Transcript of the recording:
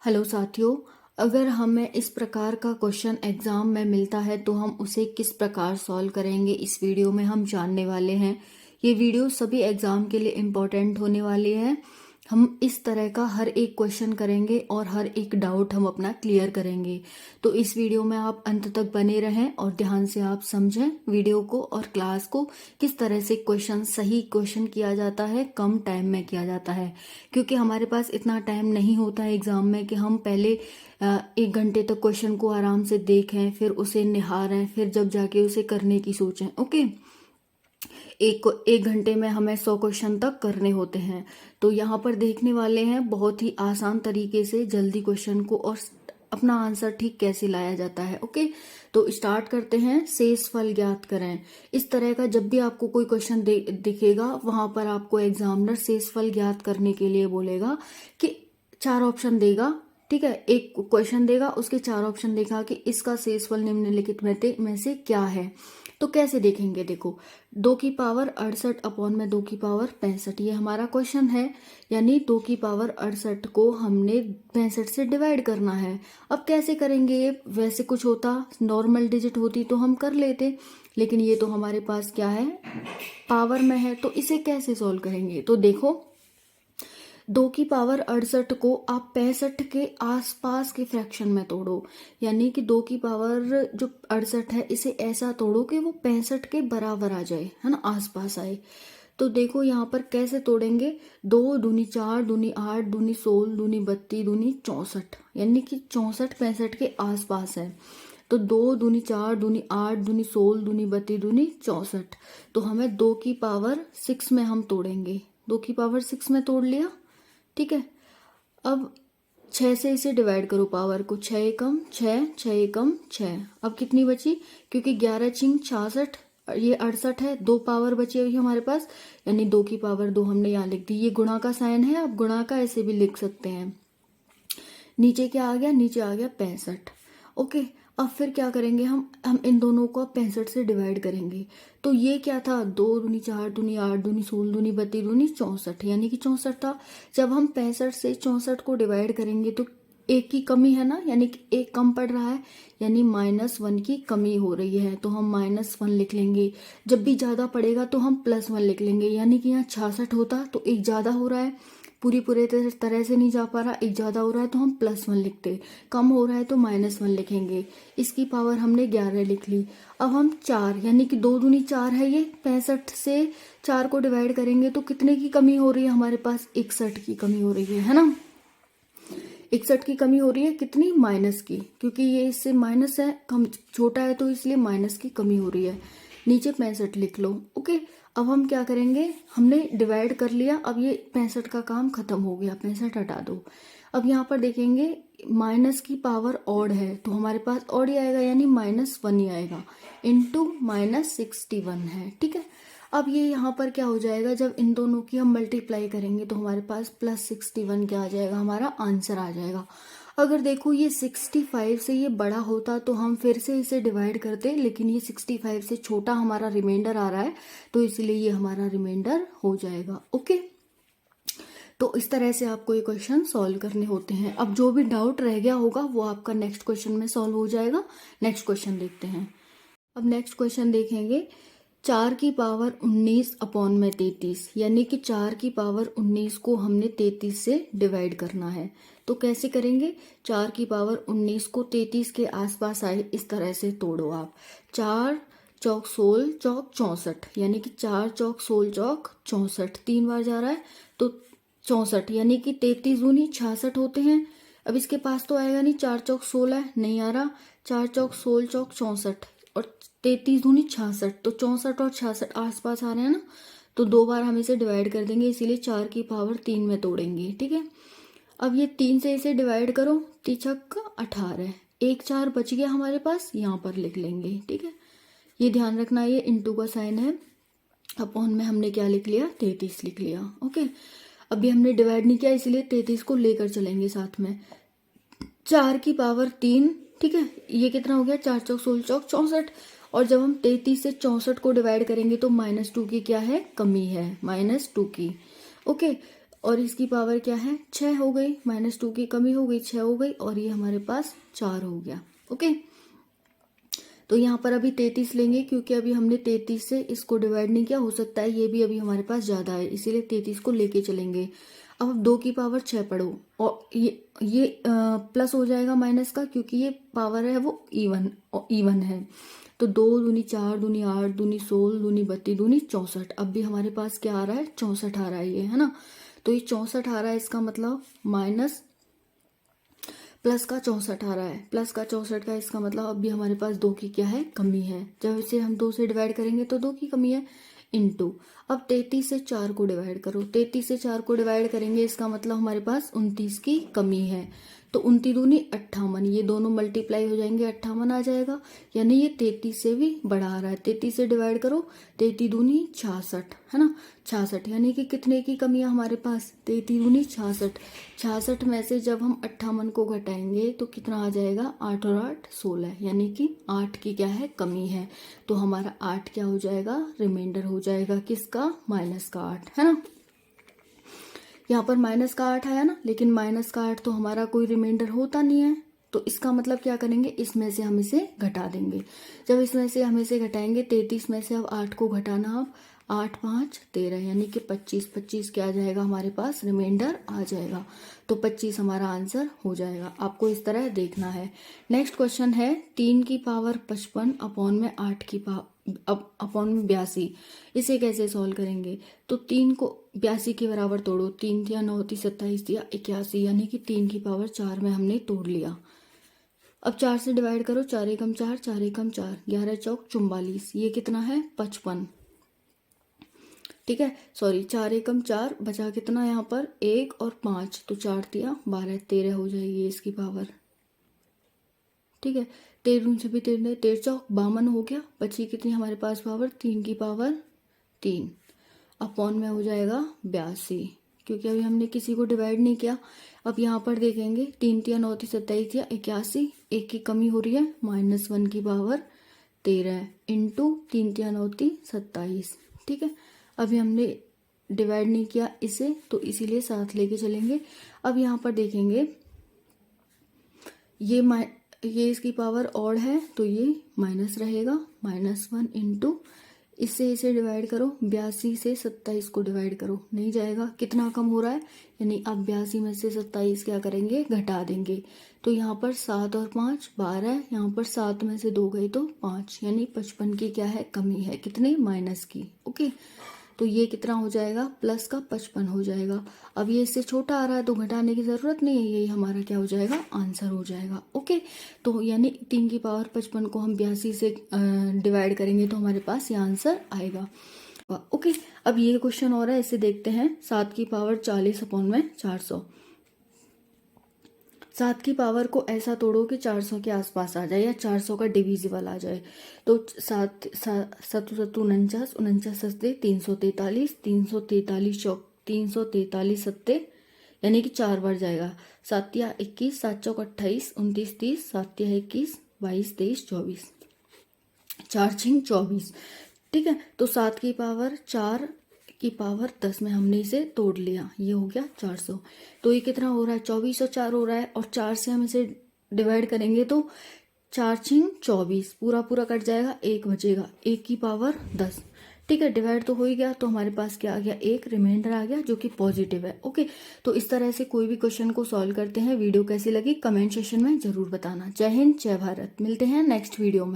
Hello साथियों, अगर हमें इस प्रकार का क्वेश्चन एग्जाम में मिलता है तो हम उसे किस प्रकार सॉल्व करेंगे, इस वीडियो में हम जानने वाले हैं। ये वीडियो सभी एग्जाम के लिए इम्पोर्टेंट होने वाली है। हम इस तरह का हर एक क्वेश्चन करेंगे और हर एक डाउट हम अपना क्लियर करेंगे। तो इस वीडियो में आप अंत तक बने रहें और ध्यान से आप समझें वीडियो को और क्लास को, किस तरह से सही क्वेश्चन किया जाता है, कम टाइम में किया जाता है। क्योंकि हमारे पास इतना टाइम नहीं होता है एग्जाम में कि हम पहले 1 घंटे तक क्वेश्चन को आराम से देखें, फिर उसे निहारें, फिर जब जाके उसे करने की सोचें। ओके, एक घंटे में हमें 100 क्वेश्चन तक करने होते हैं। तो यहाँ पर देखने वाले हैं बहुत ही आसान तरीके से जल्दी क्वेश्चन को और अपना आंसर ठीक कैसे लाया जाता है। ओके, तो स्टार्ट करते हैं। शेष फल ज्ञात करें। इस तरह का जब भी आपको कोई क्वेश्चन दिखेगा, वहां पर आपको एग्जामिनर शेष फल ज्ञात करने के लिए बोलेगा कि 4 ऑप्शन देगा। ठीक है, एक क्वेश्चन देगा, उसके 4 ऑप्शन देगा कि इसका शेषफल निम्नलिखित में से क्या है। तो कैसे देखेंगे, देखो 2 की पावर 68 अपॉन में 2 की पावर 65, ये हमारा क्वेश्चन है। यानी 2 की पावर 68 को हमने 65 से डिवाइड करना है। अब कैसे करेंगे ये, वैसे कुछ होता नॉर्मल डिजिट होती तो हम कर लेते, लेकिन ये तो हमारे पास क्या है, पावर में है। तो इसे कैसे सॉल्व करेंगे, तो देखो 2 की पावर 68 को आप 65 के आसपास के फ्रैक्शन में तोड़ो। यानी कि 2 की पावर जो 68 है, इसे ऐसा तोड़ो कि वो 65 के बराबर आ जाए, है ना, आसपास आए। तो देखो यहाँ पर कैसे तोड़ेंगे, 2 दूनी 4 दूनी 8 दूनी 16 दूनी 32 दूनी 64, यानी कि 64 65 के आसपास है। तो 2 दूनी 4 दूनी 8 दूनी 16 दूनी 32 दूनी 64। तो हमें 2 की पावर 6 में हम तोड़ेंगे। 2 की पावर 6 में तोड़ लिया, ठीक है। अब 6 से इसे डिवाइड करो पावर को, 6 एकम 6 6 एकम 6। अब कितनी बची, क्योंकि 11 छिंग 66, ये 68 है, 2 पावर बची हुई हमारे पास, यानी 2 की पावर 2 हमने यहाँ लिख दी। ये गुणा का साइन है, आप गुणा का ऐसे भी लिख सकते हैं। नीचे क्या आ गया, नीचे आ गया 65। ओके, अब फिर क्या करेंगे, हम इन दोनों को 65 से डिवाइड करेंगे। तो ये क्या था, 2 दूनी 4 दूनी 8 दूनी 16 दूनी 32 दूनी 64, यानी कि 64 था। जब हम 65 से 64 को डिवाइड करेंगे तो एक की कमी है ना, यानी कि एक कम पड़ रहा है, यानी -1 की कमी हो रही है। तो हम -1 लिख लेंगे। जब भी ज्यादा पड़ेगा तो हम +1 लिख लेंगे। यानी कि यहाँ 66 होता तो एक ज्यादा हो रहा है, पूरे तरह से नहीं जा पा रहा, एक ज्यादा हो रहा है तो हम +1 लिखते, कम हो रहा है तो -1 लिखेंगे। इसकी पावर हमने 11 लिख ली। अब हम 4, यानी कि 2 दूनी 4 है, ये 65 से 4 को डिवाइड करेंगे तो कितने की कमी हो रही है हमारे पास, 61 की कमी हो रही है ना। 61 की कमी हो रही है, कितनी, माइनस की, क्योंकि ये इससे माइनस है, कम छोटा है तो इसलिए माइनस की कमी हो रही है। नीचे 65 लिख लो। ओके, अब हम क्या करेंगे, हमने डिवाइड कर लिया, अब ये 65 का काम खत्म हो गया, 65 हटा दो। अब यहाँ पर देखेंगे माइनस की पावर ऑड है तो हमारे पास ऑड ही आएगा, यानी -1 ही आएगा, इंटू -61 है। ठीक है, अब ये यहाँ पर क्या हो जाएगा, जब इन दोनों की हम मल्टीप्लाई करेंगे तो हमारे पास +61 क्या आ जाएगा, हमारा आंसर आ जाएगा। अगर देखो ये 65 से ये बड़ा होता तो हम फिर से इसे डिवाइड करते, लेकिन ये 65 से छोटा हमारा रिमाइंडर आ रहा है, तो इसलिए ये हमारा रिमाइंडर हो जाएगा। ओके, तो इस तरह से आपको ये क्वेश्चन सॉल्व करने होते हैं। अब जो भी डाउट रह गया होगा वो आपका नेक्स्ट क्वेश्चन में सॉल्व हो जाएगा। नेक्स्ट क्वेश्चन देखते हैं। अब नेक्स्ट क्वेश्चन देखेंगे, 4 की पावर 19 अपॉन में 33, यानी कि 4 की पावर 19 को हमने 33 से डिवाइड करना है। तो कैसे करेंगे, 4 की पावर 19 को 33 के आसपास आए इस तरह से तोड़ो आप। 4 चौक 16 चौक 64, यानी कि 4 चौक 16 चौक 64, 3 बार जा रहा है तो 64, यानी कि 33 दूनी 66 होते हैं। अब इसके पास तो आएगा नहीं, 4 चौक 16 नहीं आ रहा, 4 चौक 16 चौक 64 और 33 दूनी 66, तो 64 और 66 आसपास आ रहे हैं ना। तो 2 बार हम इसे डिवाइड कर देंगे, इसीलिए 4 की पावर 3 में तोड़ेंगे। ठीक है, अब ये 3 से इसे डिवाइड करो, 3 का 18, एक 4 बच गया हमारे पास, यहाँ पर लिख लेंगे। ठीक है, ये ध्यान रखना, ये इंटू का साइन है, अपॉन में हमने क्या लिख लिया, 33 लिख लिया। ओके, अभी हमने डिवाइड नहीं किया इसलिए 33 को लेकर चलेंगे साथ में। 4 की पावर 3, ठीक है, ये कितना हो गया, 4 चौक 16 चौक 64, और जब हम 33 से 64 को डिवाइड करेंगे तो -2 की क्या है, कमी है, -2 की। ओके, और इसकी पावर क्या है 6 हो गई, -2 की कमी हो गई 6 हो गई और ये हमारे पास 4 हो गया। ओके, तो यहाँ पर अभी 33 लेंगे क्योंकि अभी हमने 33 से इसको डिवाइड नहीं किया, हो सकता है ये भी अभी हमारे पास ज़्यादा है इसीलिए 33 को लेके चलेंगे। अब 2 की पावर 6 पढ़ो और ये प्लस हो जाएगा माइनस का क्योंकि ये पावर है वो इवन है। तो 2 दूनी 4 दूनी 8 दूनी 16 दूनी 32 दूनी 64। अब भी हमारे पास क्या आ रहा है 64 आ रहा है ये, है ना। तो ये 64 आ रहा है, इसका मतलब माइनस प्लस का 64 आ रहा है, प्लस का 64 का इसका मतलब अब भी हमारे पास 2 की क्या है कमी है। जब इसे हम 2 से डिवाइड करेंगे तो 2 की कमी है इनटू। अब 33 से 4 को डिवाइड करो, 33 से 4 को डिवाइड करेंगे इसका मतलब हमारे पास 29 की कमी है। तो 29 दूनी 58, ये दोनों मल्टीप्लाई हो जाएंगे 58 आ जाएगा, यानी ये 33 से भी बड़ा आ रहा है। 33 से डिवाइड करो, 33 दूनी 66, है ना 66, यानी कि कितने की कमी है हमारे पास 33 दूनी 66। 66 में से जब हम 58 को घटाएंगे तो कितना आ जाएगा 8 और 8 16, यानी कि 8 की क्या है कमी है। तो हमारा 8 क्या हो जाएगा रिमाइंडर हो जाएगा किसका माइनस का 8, है ना। यहाँ पर माइनस का 8 आया ना, लेकिन माइनस का 8 तो हमारा कोई रिमाइंडर होता नहीं है, तो इसका मतलब क्या करेंगे इसमें से हम इसे घटा देंगे। जब इसमें से हम इसे घटाएंगे 33 में से अब 8 को घटाना, अब 8 5 13, यानी कि 25, 25 क्या आ जाएगा हमारे पास रिमाइंडर आ जाएगा। तो 25 हमारा आंसर हो जाएगा। आपको इस तरह देखना है। नेक्स्ट क्वेश्चन है 3 की पावर 55 अपॉन में 8 की अपॉन में 82, इसे कैसे सॉल्व करेंगे। तो 3 को 82 के बराबर तोड़ो, 3 दिया 9 दी 27 दिया 81, यानी कि 3 की पावर 4 में हमने तोड़ लिया। अब 4 से डिवाइड करो, 4 एकम 4 4 एकम 4, 11 चौक 44, ये कितना है 55, ठीक है। सॉरी 4 एकम 4 बचा कितना यहाँ पर 1 और 5, तो 4 दिया 12 13 हो जाएगी इसकी पावर, ठीक है। 13 से भी 13 13 चौक 52 हो गया, बची कितनी हमारे पास पावर 3 की पावर 3 अपॉन में हो जाएगा 82, क्योंकि अभी हमने किसी को डिवाइड नहीं किया। अब यहाँ पर देखेंगे 3 तिया 9 ती 27 तिया 81, 1 की कमी हो रही है -1 की पावर 13 इंटू 3 तिया 9 ती 27, ठीक है। अभी हमने डिवाइड नहीं किया इसे, तो इसीलिए साथ लेके चलेंगे। अब यहाँ पर देखेंगे ये इसकी पावर ऑड है तो ये माइनस रहेगा, -1 इंटू इससे इसे डिवाइड करो, 82 से 27 को डिवाइड करो, नहीं जाएगा, कितना कम हो रहा है, यानी अब 82 में से 27 क्या करेंगे घटा देंगे। तो यहाँ पर 7 और 5 12, यहाँ पर 7 में से 2 गए तो 5, यानी 55 की क्या है कमी है, कितने माइनस की। ओके, तो ये कितना हो जाएगा प्लस का 55 हो जाएगा। अब ये इससे छोटा आ रहा है तो घटाने की ज़रूरत नहीं है, यही हमारा क्या हो जाएगा आंसर हो जाएगा। ओके, तो यानी 3 की पावर 55 को हम 82 से डिवाइड करेंगे तो हमारे पास ये आंसर आएगा। ओके, अब ये क्वेश्चन और है, इसे देखते हैं। 7 की पावर 40 अपॉन में 400, 7 की पावर को ऐसा तोड़ो कि 400 के आसपास आ जाए या 400 का डिविजिबल आ जाए। तो 7 सत्तू सत्तू 49, 49 सत्ते 343, 343 चौक 343 सत्ते, यानी कि 4 बार जाएगा। 7 या 21, 7 चौक 28, 29 30, 7 या 21, 22 23 24, 4 छिंग 24, ठीक है। तो 7 की पावर 4 की पावर 10 में हमने इसे तोड़ लिया, ये हो गया 400। तो ये कितना हो रहा है 24 और 4 हो रहा है, और 4 से हम इसे डिवाइड करेंगे तो 4 छिंग 24, पूरा पूरा कट जाएगा, 1 बचेगा, 1 की पावर 10, ठीक है। डिवाइड तो हो ही गया, तो हमारे पास क्या आ गया एक रिमाइंडर आ गया जो कि पॉजिटिव है। ओके, तो इस तरह से कोई भी क्वेश्चन को सॉल्व करते हैं। वीडियो कैसी लगी कमेंट सेक्शन में जरूर बताना। जय हिंद जय भारत, मिलते हैं नेक्स्ट वीडियो में।